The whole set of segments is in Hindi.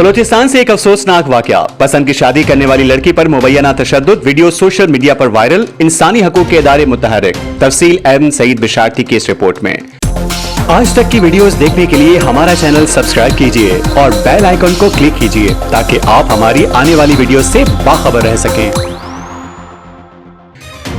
बलूचिस्तान से एक अफसोसनाक वाकया। पसंद की शादी करने वाली लड़की पर मुबैना तशद्दुद वीडियो सोशल मीडिया पर वायरल। इंसानी हकूक के इदारे मुतहर्रिक। तफसील एम सईद बिशारती की इस रिपोर्ट में। आज तक की वीडियोस देखने के लिए हमारा चैनल सब्सक्राइब कीजिए और बेल आइकन को क्लिक कीजिए ताकि आप हमारी आने वाली वीडियो से बाखबर रह सकें।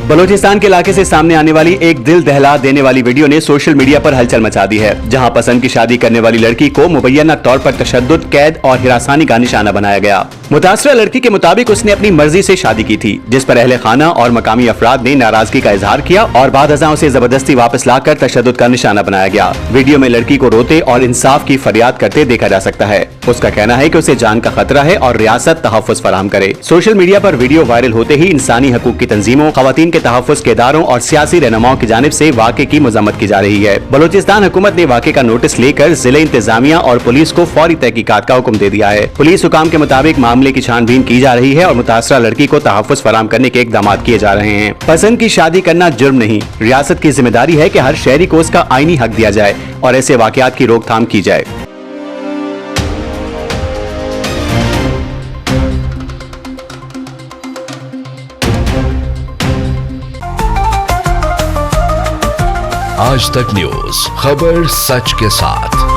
बलूचिस्तान के इलाके से सामने आने वाली एक दिल दहला देने वाली वीडियो ने सोशल मीडिया पर हलचल मचा दी है, जहां पसंद की शादी करने वाली लड़की को मुबैना तौर पर तशद्दुद, कैद और हिरासानी का निशाना बनाया गया। मुतासरा लड़की के मुताबिक उसने अपनी मर्जी से शादी की थी, जिस पर अहले खाना और मकामी अफराद ने नाराजगी का इजहार किया और बाद अज़ां उसे जबरदस्ती वापस लाकर तशद्दुद का निशाना बनाया गया। वीडियो में लड़की को रोते और इंसाफ की फरियाद करते देखा जा सकता है। उसका कहना है कि उसे जान का खतरा है और रियासत तहफ़्फ़ुज़ फराहम करे। सोशल मीडिया पर वीडियो वायरल होते ही इंसानी हकूक की तंजीमों, खवातीन के तहफ़्फ़ुज़ के इदारों और सियासी रहनुमाओं की जानिब से वाक़े की मज़म्मत की जा रही है। बलूचिस्तान हुकूमत ने वाक़े का नोटिस लेकर जिले इंतजामिया और पुलिस को फौरी तहकीकात का हुक्म दे दिया है। पुलिस हुकाम के मुताबिक मामले की छानबीन की जा रही है और मुतासरा लड़की को तहफ़्फ़ुज़ फराहम करने के इक़दाम किए जा रहे हैं। पसंद की शादी करना जुर्म नहीं, रियासत की जिम्मेदारी है कि हर शहरी को उसका आईनी हक दिया जाए और ऐसे वाक़यात की रोकथाम की जाए। आज तक न्यूज, खबर सच के साथ।